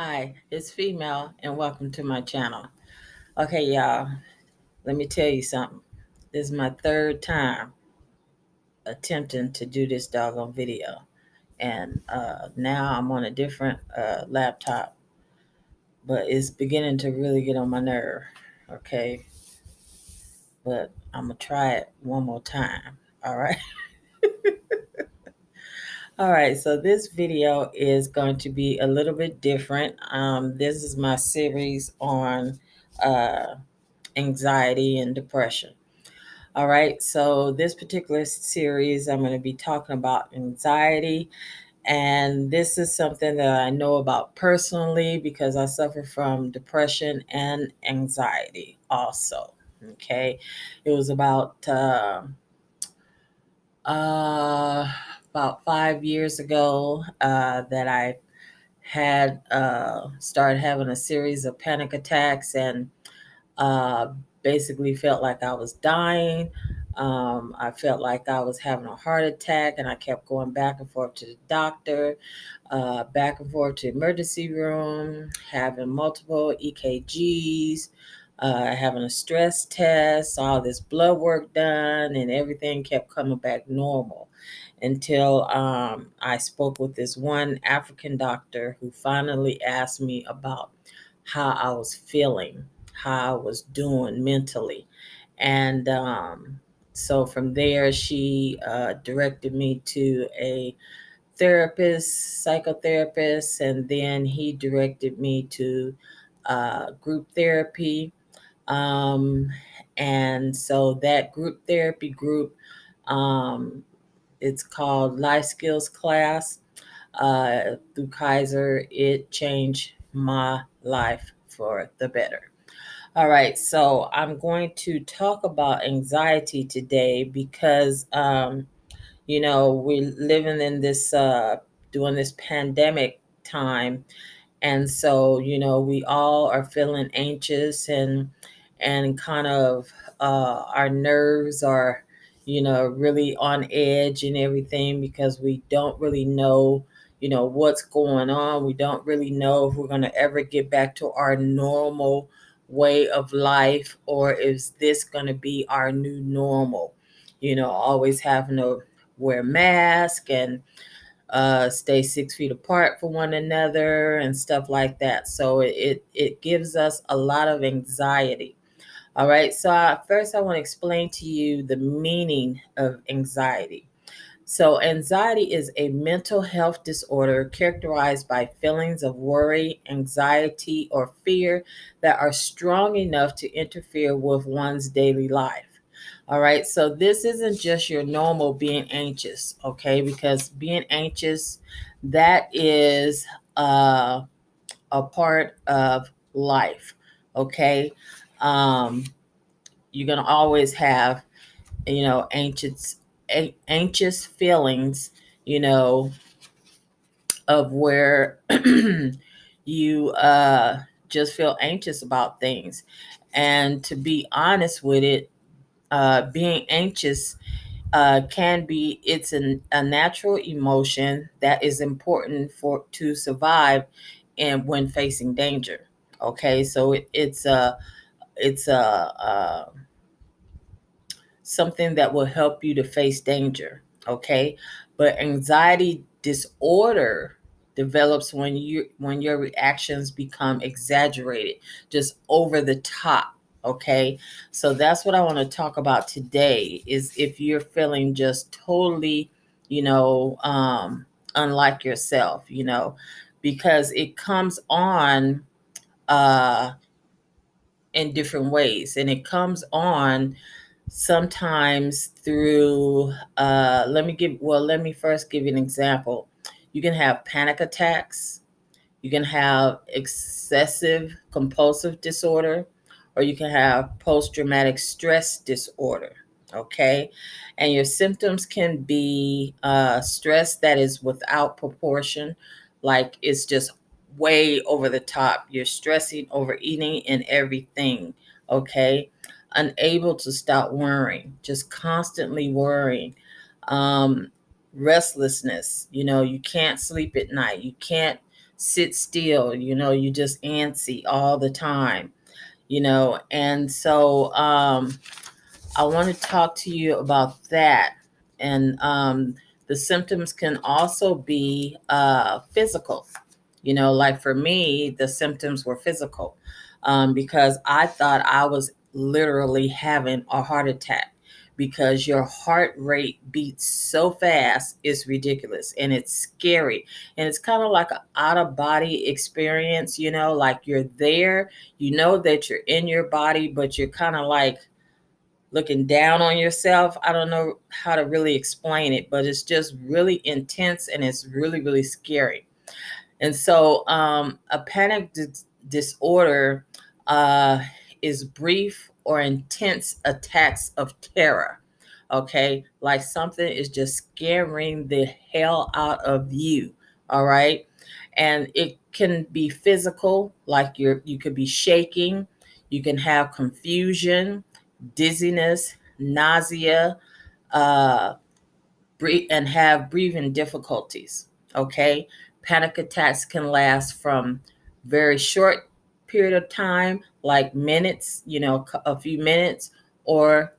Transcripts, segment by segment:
Hi, it's female, and welcome to my channel. Okay, y'all, let me tell you something. This is my third time attempting to do this doggone video, and now I'm on a different laptop, but it's beginning to really get on my nerve. Okay, but I'm gonna try it one more time. All right. All right, so this video is going to be a little bit different. This is my series on uh, anxiety and depression. All right, so this particular series, I'm going to be talking about anxiety. And this is something that I know about personally because I suffer from depression and anxiety also. Okay, it was uh, about 5 years ago that I had started having a series of panic attacks and uh, basically felt like I was dying. I felt like I was having a heart attack, and I kept going back and forth to the doctor, back and forth to emergency room, having multiple EKGs, having a stress test, all this blood work done, and everything kept coming back normal until I spoke with this one African doctor who finally asked me about how I was feeling, how I was doing mentally. And so from there, she directed me to a therapist, psychotherapist, and then he directed me to group therapy. Um, and so that group therapy group, um, it's called Life Skills Class through Kaiser. It changed my life for the better. All right, so I'm going to talk about anxiety today because, we're living in this, during this pandemic time, and so we all are feeling anxious and kind of our nerves are really on edge and everything because we don't really know what's going on. We don't really know if we're going to ever get back to our normal way of life, or is this going to be our new normal, always having to wear masks and stay 6 feet apart from one another and stuff like that. So it gives us a lot of anxiety. All right. So first, I want to explain to you the meaning of anxiety. So, anxiety is a mental health disorder characterized by feelings of worry, anxiety, or fear that are strong enough to interfere with one's daily life. All right, so this isn't just your normal being anxious, okay? Because being anxious, that is a part of life, okay? Um, you're gonna always have anxious feelings, you know, of where you just feel anxious about things. And to be honest with it, being anxious can be a natural emotion that is important for to survive and when facing danger. Okay, so it's something that will help you to face danger. Okay, but anxiety disorder develops when your reactions become exaggerated, just over the top. Okay, so that's what I want to talk about today, is if you're feeling just totally unlike yourself, because it comes on uh in different ways, and it comes on sometimes through let me first give you an example. You can have panic attacks, you can have excessive compulsive disorder, or you can have post traumatic stress disorder. Okay, and your symptoms can be stress that is without proportion, like it's just way over the top. You're stressing over eating and everything. Okay, unable to stop worrying, just constantly worrying. um, Restlessness, you can't sleep at night, you can't sit still, you just antsy all the time, and so I want to talk to you about that. And the symptoms can also be physical. Like for me, the symptoms were physical because I thought I was literally having a heart attack because your heart rate beats so fast, it's ridiculous and it's scary. And it's kind of like an out of body experience, like you're there, that you're in your body, but you're kind of like looking down on yourself. I don't know how to really explain it, but it's just really intense and it's really, really scary. And so a disorder uh, is brief or intense attacks of terror. Okay. Like something is just scaring the hell out of you. All right. And it can be physical, like you could be shaking, you can have confusion, dizziness, nausea, uh, and have breathing difficulties. Okay, panic attacks can last from very short period of time, like minutes, a few minutes, or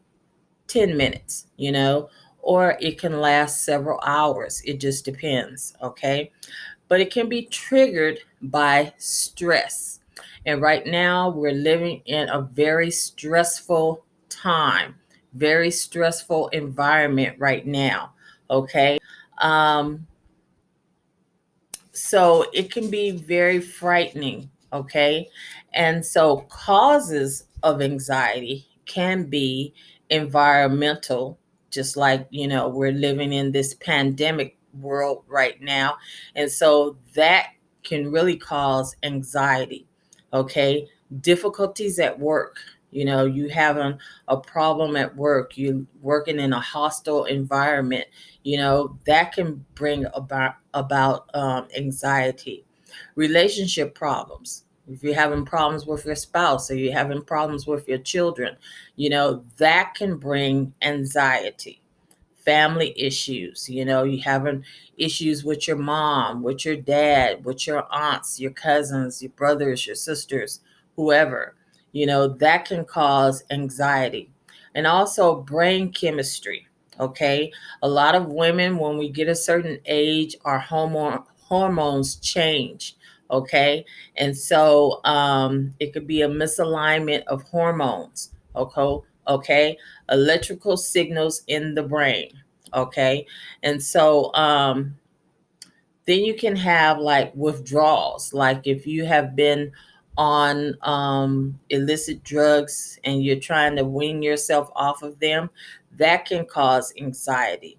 10 minutes, or it can last several hours. It just depends. Okay, but it can be triggered by stress. And right now, we're living in a very stressful time, very stressful environment right now. Okay. Um, so it can be very frightening. Okay. And so causes of anxiety can be environmental, just like, we're living in this pandemic world right now. And so that can really cause anxiety. Okay. Difficulties at work. You having a problem at work, you working in a hostile environment, that can bring about anxiety. Relationship problems, if you're having problems with your spouse or you're having problems with your children, that can bring anxiety. Family issues, you having issues with your mom, with your dad, with your aunts, your cousins, your brothers, your sisters, whoever, that can cause anxiety. And also brain chemistry. Okay. A lot of women, when we get a certain age, our hormones change. Okay. And so it could be a misalignment of hormones. Okay. Okay. Electrical signals in the brain. Okay. And so then you can have like withdrawals, like if you have been on illicit drugs and you're trying to wean yourself off of them, that can cause anxiety.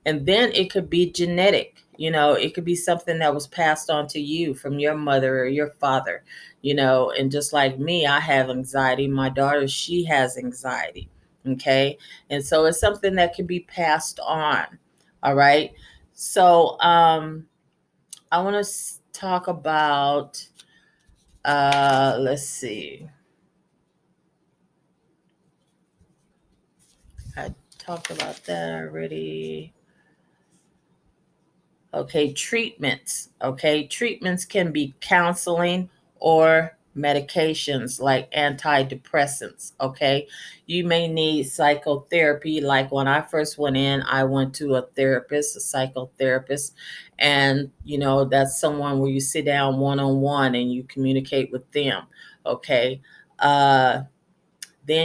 And then it could be genetic. It could be something that was passed on to you from your mother or your father, and just like me, I have anxiety. My daughter, she has anxiety. Okay. And so it's something that can be passed on. All right. So I want to talk about, let's see, I talked about that already. Okay, treatments. Okay, treatments can be counseling or medications like antidepressants. Okay, you may need psychotherapy. Like when I first went in, I went to a therapist, a psychotherapist, and that's someone where you sit down one on one and you communicate with them. Okay, then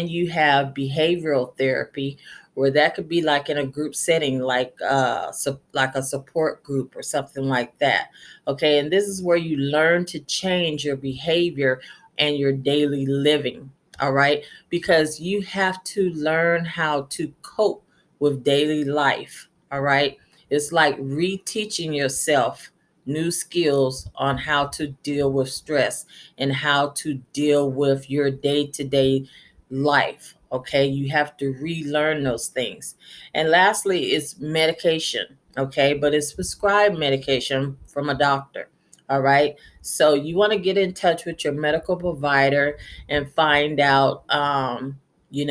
you have behavioral therapy, where that could be like in a group setting, like a support group or something like that. Okay, and this is where you learn to change your behavior and your daily living. All right, because you have to learn how to cope with daily life. All right, it's like reteaching yourself new skills on how to deal with stress and how to deal with your day-to-day life. Okay, you have to relearn those things. And lastly, it's medication. Okay, but it's prescribed medication from a doctor. All right, so you want to get in touch with your medical provider and find out, do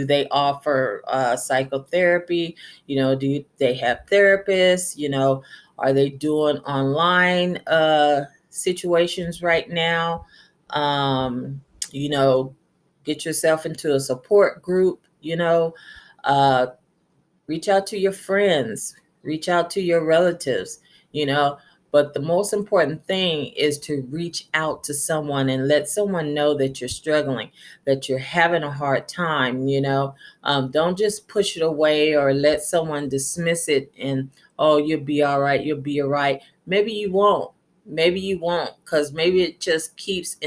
they offer psychotherapy? Do they have therapists? Are they doing online situations right now? Um, you know, get yourself into a support group, uh, reach out to your friends, reach out to your relatives, you know. But the most important thing is to reach out to someone and let someone know that you're struggling, that you're having a hard time. Don't just push it away or let someone dismiss it and, oh, you'll be all right, you'll be all right. Maybe you won't. Maybe you won't, because maybe it just keeps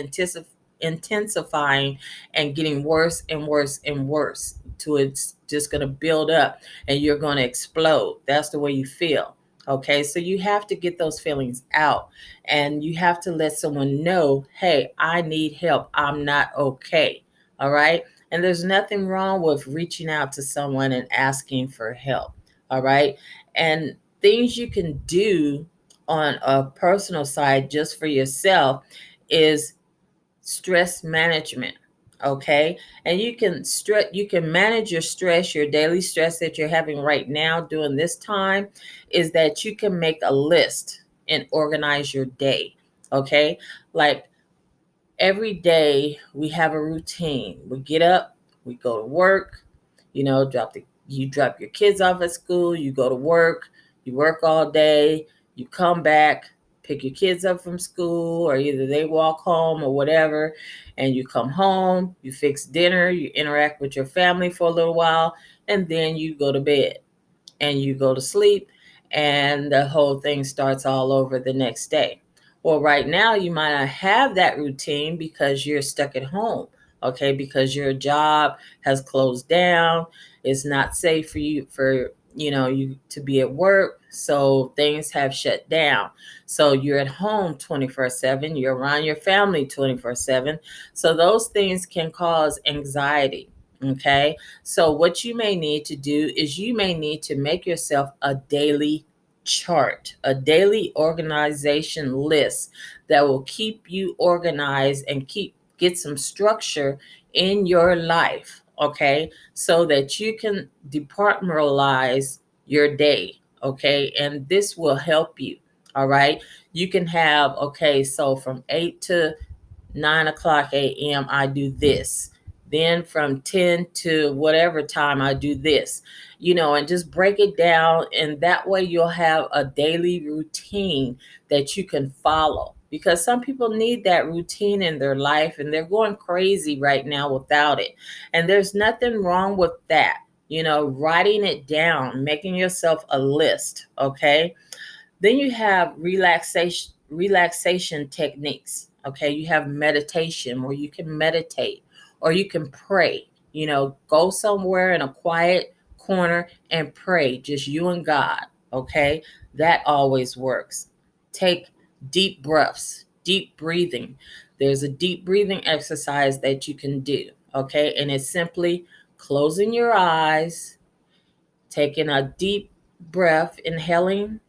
intensifying and getting worse and worse and worse to it's just going to build up and you're going to explode. That's the way you feel. Okay, so you have to get those feelings out and you have to let someone know, hey, I need help. I'm not okay. All right. And there's nothing wrong with reaching out to someone and asking for help. All right. And things you can do on a personal side just for yourself is stress management. Okay, and you can manage your stress, your daily stress that you're having right now during this time, is that you can make a list and organize your day. Okay, like every day we have a routine. We get up, we go to work, you drop your kids off at school, you go to work, you work all day, you come back, pick your kids up from school, or either they walk home or whatever, and you come home, you fix dinner, you interact with your family for a little while, and then you go to bed and you go to sleep, and the whole thing starts all over the next day. Well, right now you might not have that routine because you're stuck at home, okay? Because your job has closed down. It's not safe for you to be at work, so things have shut down. So you're at home 24/7, you're around your family 24/7. So those things can cause anxiety, okay? So, what you may need to do is you may need to make yourself a daily chart, a daily organization list that will keep you organized and get some structure in your life, okay? So that you can departmentalize your day, okay? And this will help you, all right? You can have, okay, so from 8 to 9 o'clock a.m. I do this. Then from 10 to whatever time I do this, and just break it down. And that way you'll have a daily routine that you can follow. Because some people need that routine in their life and they're going crazy right now without it. And there's nothing wrong with that. Writing it down, making yourself a list, okay? Then you have relaxation techniques. Okay, you have meditation where you can meditate or you can pray. Go somewhere in a quiet corner and pray, just you and God. Okay, that always works. Take deep breaths, deep breathing. There's a deep breathing exercise that you can do. Okay, and it's simply closing your eyes, taking a deep breath, inhaling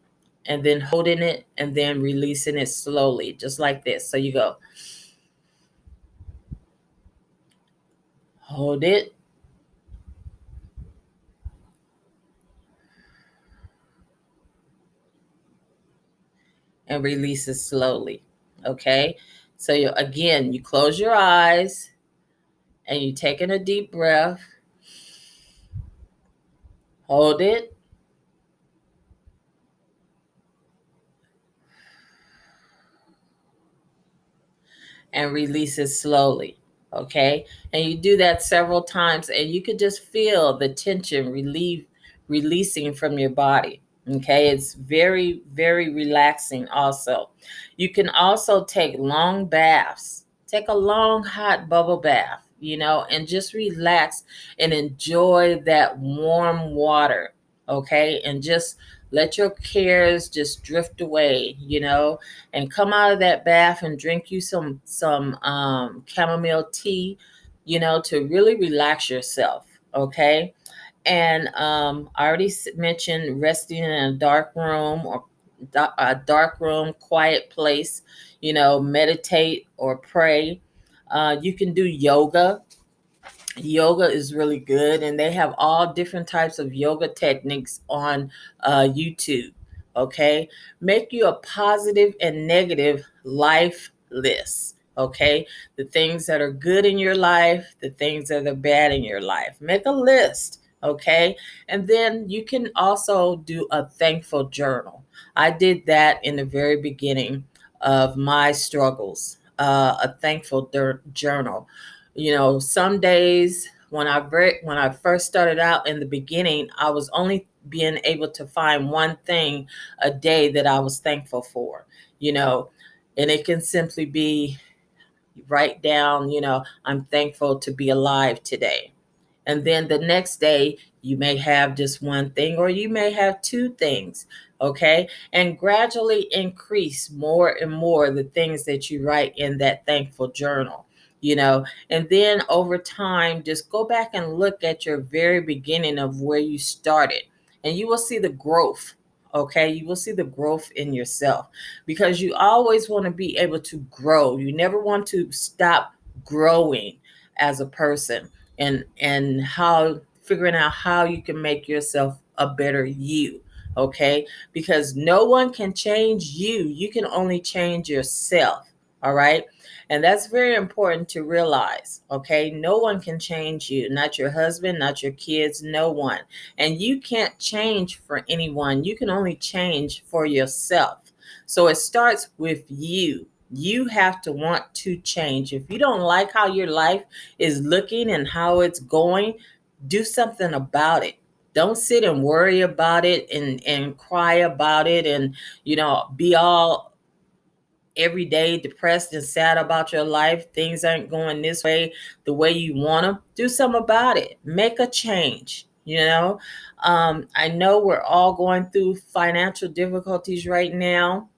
and then holding it and then releasing it slowly, just like this. So you go, hold it, and release it slowly. Okay. So you close your eyes and you taking a deep breath, hold it, and release it slowly. Okay. And you do that several times and you could just feel the tension releasing from your body. Okay. It's very, very relaxing also. You can also take long baths. Take a long hot bubble bath, and just relax and enjoy that warm water. Okay. And just let your cares just drift away, and come out of that bath and drink you some chamomile tea, to really relax yourself. Okay. And I already mentioned resting in a dark room or a dark room, quiet place, meditate or pray. You can do yoga. Yoga is really good, and they have all different types of yoga techniques on YouTube. Okay, make you a positive and negative life list. Okay, the things that are good in your life, the things that are bad in your life. Make a list. Okay, and then you can also do a thankful journal. I did that in the very beginning of my struggles. A thankful journal. You know, some days when I first started out in the beginning, I was only being able to find one thing a day that I was thankful for. You know, and it can simply be write down, I'm thankful to be alive today. And then the next day, you may have just one thing or you may have two things. Okay. And gradually increase more and more the things that you write in that thankful journal. And then over time, just go back and look at your very beginning of where you started, and you will see the growth. Okay. You will see the growth in yourself, because you always want to be able to grow. You never want to stop growing as a person, and how figuring out how you can make yourself a better you. Okay, because no one can change you. You can only change yourself. All right, and that's very important to realize. Okay, no one can change you, not your husband, not your kids, no one. And you can't change for anyone. You can only change for yourself. So it starts with you. You have to want to change. If you don't like how your life is looking and how it's going, do something about it. Don't sit and worry about it and cry about it, and be all every day depressed and sad about your life. Things aren't going this way, the way you want them. Do something about it. Make a change. I know we're all going through financial difficulties right now,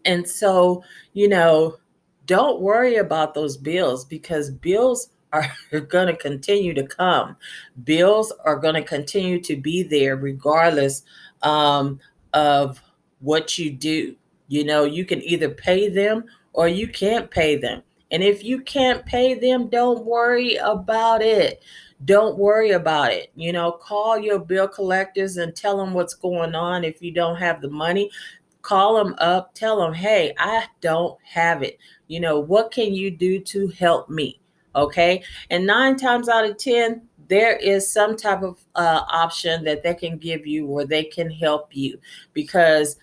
and so, you know, don't worry about those bills, because bills are going to continue to come. Bills are going to continue to be there regardless of what you do. You can either pay them or you can't pay them. And if you can't pay them, don't worry about it. Don't worry about it. Call your bill collectors and tell them what's going on. If you don't have the money, call them up, tell them, hey, I don't have it. What can you do to help me? Okay. And 9 times out of 10, there is some type of option that they can give you where they can help you, because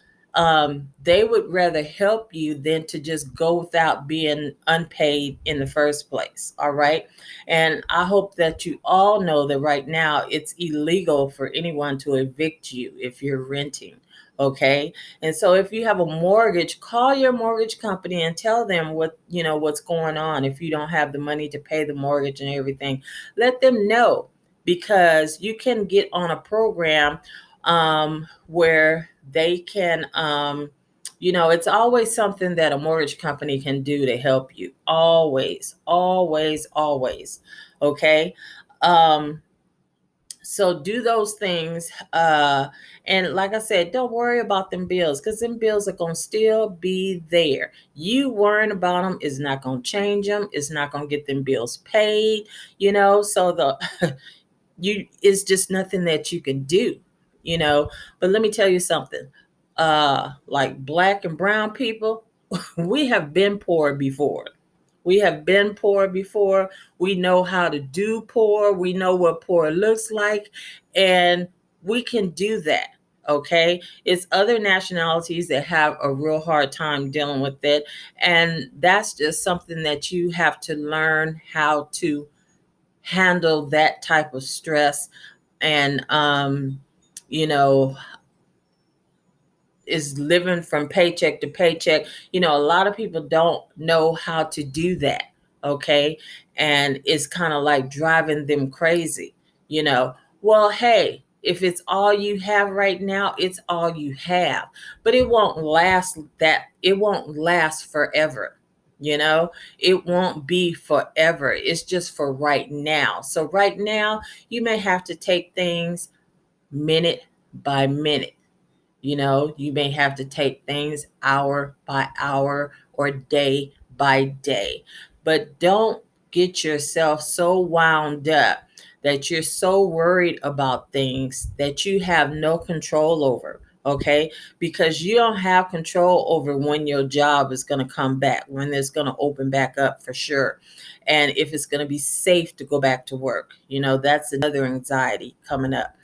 they would rather help you than to just go without being unpaid in the first place. All right. And I hope that you all know that right now it's illegal for anyone to evict you if you're renting. Okay. And so if you have a mortgage, call your mortgage company and tell them what's going on. If you don't have the money to pay the mortgage and everything, let them know, because you can get on a program where they can, it's always something that a mortgage company can do to help you. Always, always, always. Okay. So do those things. And like I said, don't worry about them bills, because them bills are going to still be there. You worrying about them is not going to change them. It's not going to get them bills paid, so it's just nothing that you can do, but let me tell you something. Like black and brown people, we have been poor before. We have been poor before. We know how to do poor. We know what poor looks like, and we can do that. Okay. It's other nationalities that have a real hard time dealing with it. And that's just something that you have to learn how to handle, that type of stress. And, you know, is living from paycheck to paycheck. A lot of people don't know how to do that. Okay. And it's kind of like driving them crazy. Well, hey, if it's all you have right now, it's all you have. But it won't last forever. It won't be forever. It's just for right now. So right now, you may have to take things minute by minute. You may have to take things hour by hour or day by day. But don't get yourself so wound up that you're so worried about things that you have no control over. okay? Because you don't have control over when your job is going to come back, when it's going to open back up for sure, and if it's going to be safe to go back to work. That's another anxiety coming up.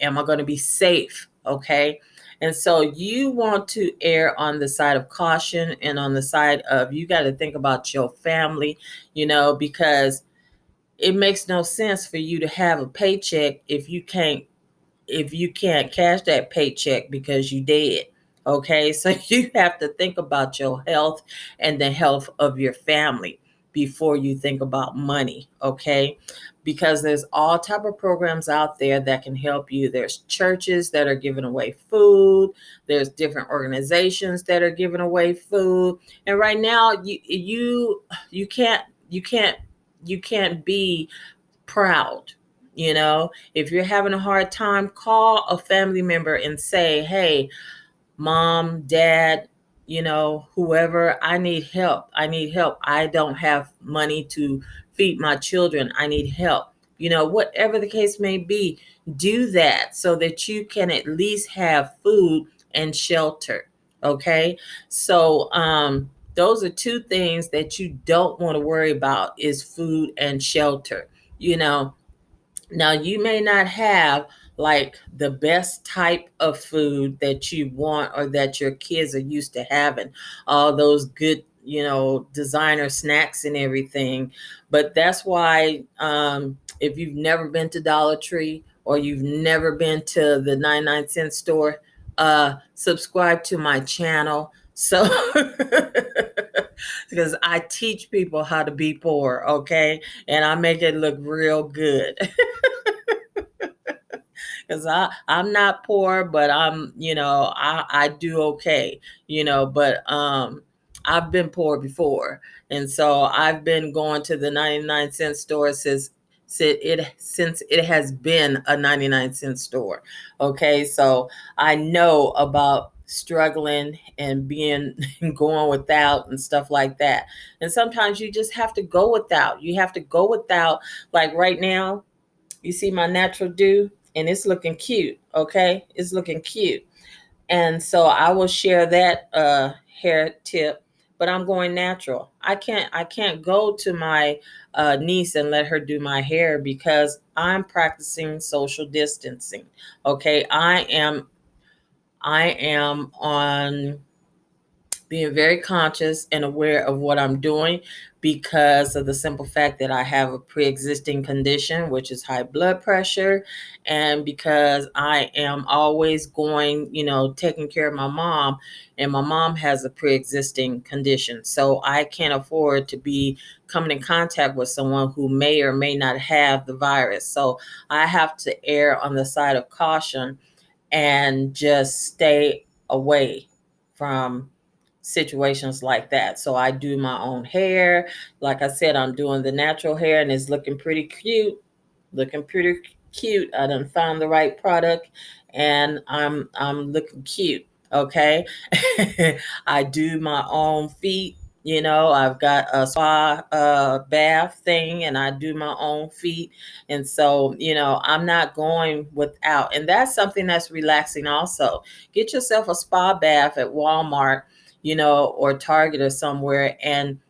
Am I going to be safe? Okay. And so you want to err on the side of caution and on the side of you got to think about your family, because it makes no sense for you to have a paycheck if you can't cash that paycheck because you dead. Okay. So you have to think about your health and the health of your family before you think about money. Okay. Because there's all type of programs out there that can help you. There's churches that are giving away food. There's different organizations that are giving away food. And right now you can't be proud. If you're having a hard time, call a family member and say, hey, mom, dad, whoever, I need help. I don't have money to feed my children. I need help. Whatever the case may be, do that so that you can at least have food and shelter. Okay. So, those are two things that you don't want to worry about is food and shelter. you know Now, you may not have like the best type of food that you want or that your kids are used to having, all those good, designer snacks and everything. But that's why, if you've never been to Dollar Tree or you've never been to the 99-cent store, subscribe to my channel. So, because I teach people how to be poor, okay? And I make it look real good. Because I'm not poor, but I do okay, but I've been poor before. And so I've been going to the 99-cent store since it has been a 99-cent store. Okay. So I know about struggling and being going without and stuff like that. And sometimes you just have to go without. You have to go without. Like right now, you see my natural dew, and it's looking cute. Okay, it's looking cute. And so I will share that hair tip, but I'm going natural. I can't go to my niece and let her do my hair because I'm practicing social distancing. Okay, I am on being very conscious and aware of what I'm doing because of the simple fact that I have a pre-existing condition, which is high blood pressure, and because I am always going, taking care of my mom, and my mom has a pre-existing condition. So I can't afford to be coming in contact with someone who may or may not have the virus. So I have to err on the side of caution and just stay away from situations like that. So I do my own hair. Like I said, I'm doing the natural hair and it's looking pretty cute. Looking pretty cute. I done found the right product and I'm looking cute. Okay. I do my own feet. I've got a spa bath thing and I do my own feet. And so, I'm not going without. And that's something that's relaxing also. Get yourself a spa bath at Walmart, or Target or somewhere, and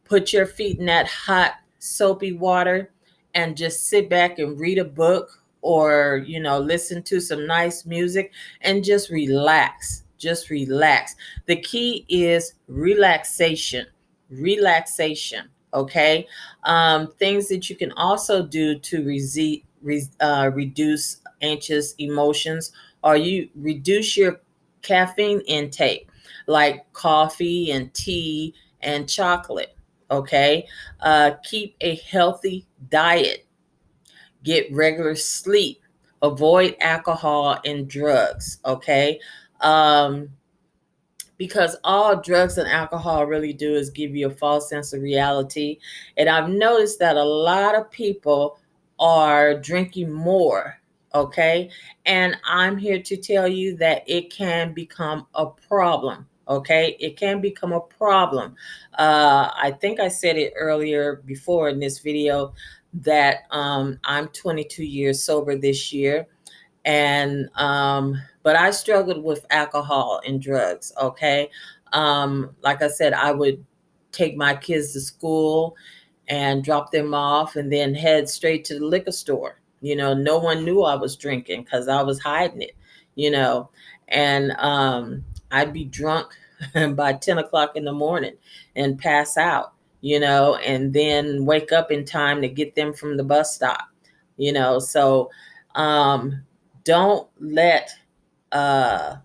put your feet in that hot, soapy water and just sit back and read a book or, listen to some nice music and just relax. Just relax. The key is relaxation. Relaxation. Okay. Things that you can also do to reduce anxious emotions, or you reduce your caffeine intake, like coffee and tea and chocolate. Okay. Keep a healthy diet, get regular sleep, avoid alcohol and drugs. Okay. Um, because all drugs and alcohol really do is give you a false sense of reality. And I've noticed that a lot of people are drinking more. Okay. And I'm here to tell you that it can become a problem. Okay. It can become a problem. I think I said it earlier before in this video that I'm 22 years sober this year. And but I struggled with alcohol and drugs. Okay. Like I said, I would take my kids to school and drop them off and then head straight to the liquor store. No one knew I was drinking because I was hiding it, you know. And I'd be drunk by 10 o'clock in the morning and pass out, and then wake up in time to get them from the bus stop, So um, don't let uh,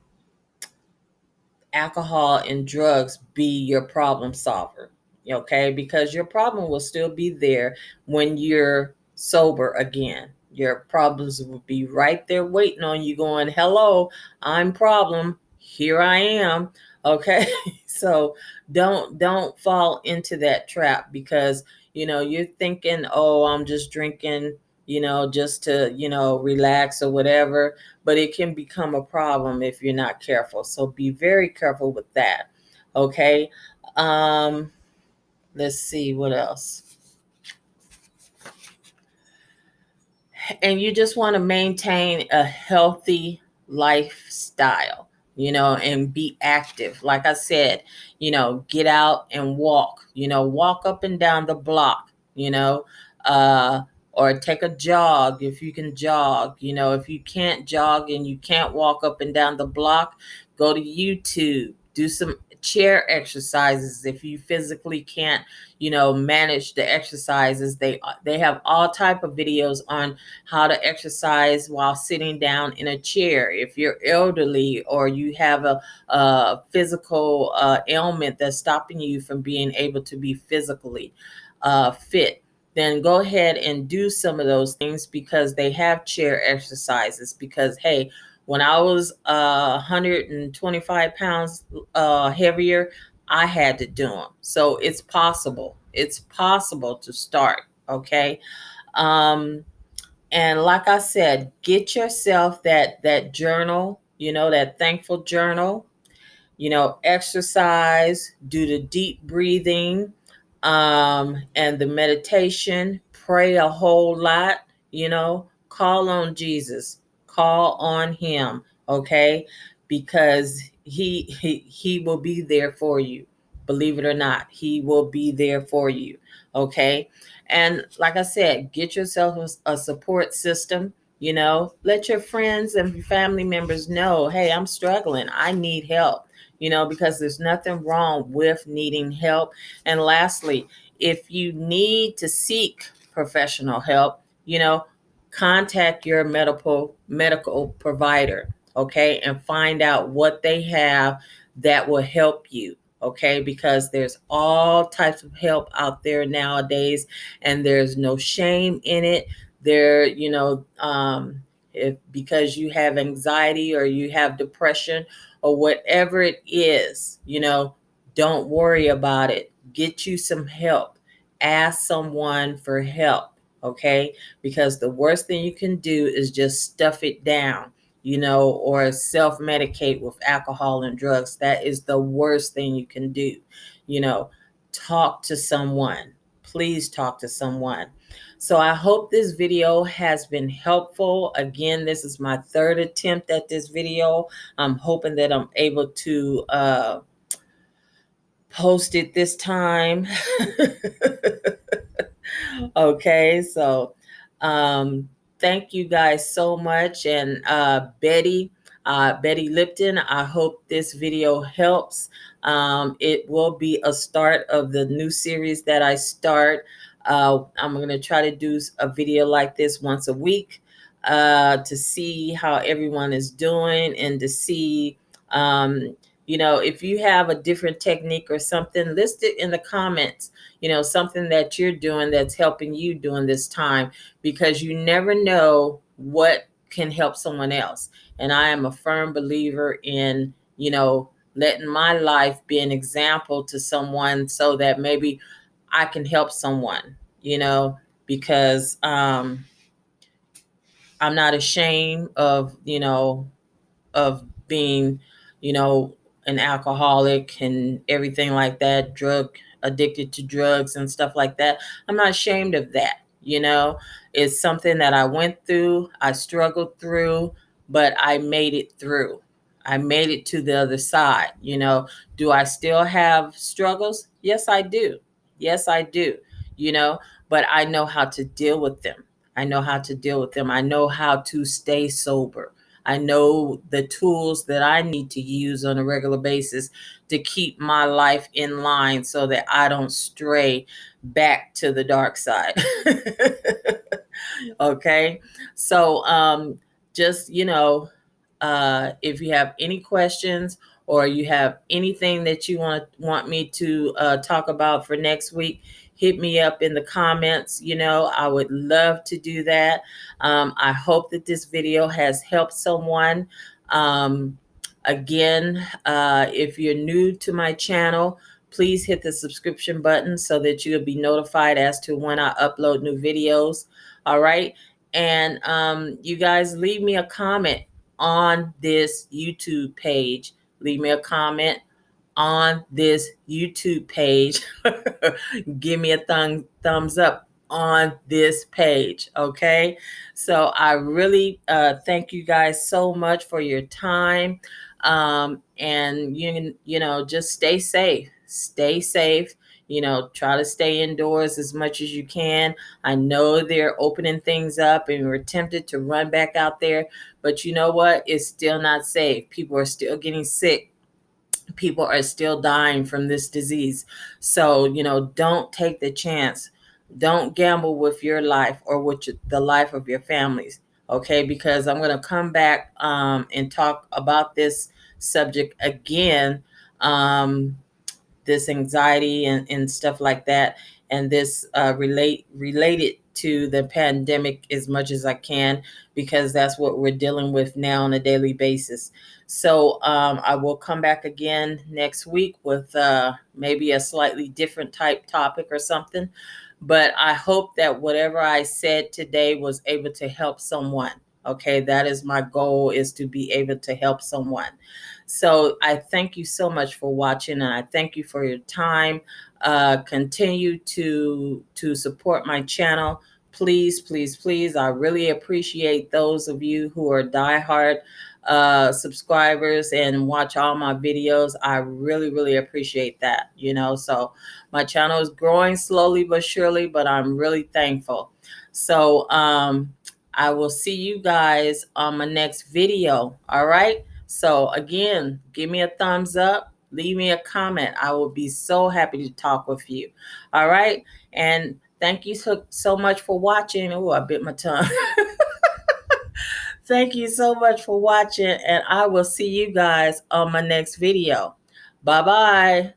alcohol and drugs be your problem solver, okay? Because your problem will still be there when you're sober again. Your problems will be right there waiting on you, going, hello, I'm problem, here I am. Okay. So don't fall into that trap, because you're thinking, oh, I'm just drinking, just to relax or whatever, but it can become a problem if you're not careful. So be very careful with that. Okay. Um, let's see what else. And you just want to maintain a healthy lifestyle, and be active. Like I said, get out and walk, walk up and down the block, uh, or take a jog if you can jog. If you can't jog and you can't walk up and down the block, go to YouTube, do some chair exercises if you physically can't manage the exercises. They have all type of videos on how to exercise while sitting down in a chair. If you're elderly or you have a physical ailment that's stopping you from being able to be physically fit, then go ahead and do some of those things, because they have chair exercises. Because, hey, when I was 125 pounds heavier, I had to do them. So it's possible. It's possible to start. Okay. Um, and like I said, get yourself that journal, that thankful journal. Exercise, do the deep breathing, and the meditation, pray a whole lot, call on Jesus, call on him, okay? Because he will be there for you. Believe it or not, he will be there for you, okay? And like I said, get yourself a support system. Let your friends and family members know, hey, I'm struggling, I need help, because there's nothing wrong with needing help. And lastly, if you need to seek professional help, contact your medical provider, okay, and find out what they have that will help you. Okay, because there's all types of help out there nowadays, and there's no shame in it. There, if because you have anxiety or you have depression or whatever it is, don't worry about it. Get you some help. Ask someone for help, okay? Because the worst thing you can do is just stuff it down, or self medicate with alcohol and drugs. That is the worst thing you can do. You know, talk to someone. Please talk to someone. So I hope this video has been helpful. Again, this is my third attempt at this video. I'm hoping that I'm able to post it this time. Okay, so thank you guys so much. And Betty Lipton, I hope this video helps. It will be a start of the new series that I start. I'm going to try to do a video like this once a week to see how everyone is doing, and to see, if you have a different technique or something, list it in the comments. Something that you're doing that's helping you during this time, because you never know what can help someone else. And I am a firm believer in, letting my life be an example to someone, so that maybe I can help someone, because I'm not ashamed of being, you know, an alcoholic and everything like that, drug addicted to drugs and stuff like that. I'm not ashamed of that. It's something that I went through, I struggled through. but I made it through. I made it to the other side. Do I still have struggles? Yes, I do. Yes, I do. You know, but I know how to deal with them. I know how to deal with them. I know how to stay sober. I know the tools that I need to use on a regular basis to keep my life in line so that I don't stray back to the dark side. Okay. So just if you have any questions or you have anything that you want me to talk about for next week, hit me up in the comments. I would love to do that. I hope that this video has helped someone. Again, if you're new to my channel, please hit the subscription button so that you'll be notified as to when I upload new videos. All right. And you guys leave me a comment on this YouTube page. Leave me a comment on this YouTube page. Give me a thumbs up on this page. Okay. So I really thank you guys so much for your time. And just stay safe. Stay safe. Try to stay indoors as much as you can. I know they're opening things up and we're tempted to run back out there, but you know what? It's still not safe. People are still getting sick. People are still dying from this disease. So, don't take the chance. Don't gamble with your life or with the life of your families. Okay, because I'm going to come back and talk about this subject again. This anxiety and stuff like that, and this related to the pandemic as much as I can, because that's what we're dealing with now on a daily basis. So I will come back again next week with maybe a slightly different type topic or something. But I hope that whatever I said today was able to help someone. Okay, that is my goal, is to be able to help someone. So I thank you so much for watching, and I thank you for your time. Continue to support my channel. Please, please, please. I really appreciate those of you who are diehard subscribers and watch all my videos. I really, really appreciate that. So my channel is growing slowly but surely, but I'm really thankful. So I will see you guys on my next video. All right. So again, give me a thumbs up, leave me a comment. I will be so happy to talk with you. All right. And thank you so much for watching. Oh, I bit my tongue. Thank you so much for watching, and I will see you guys on my next video. Bye-bye.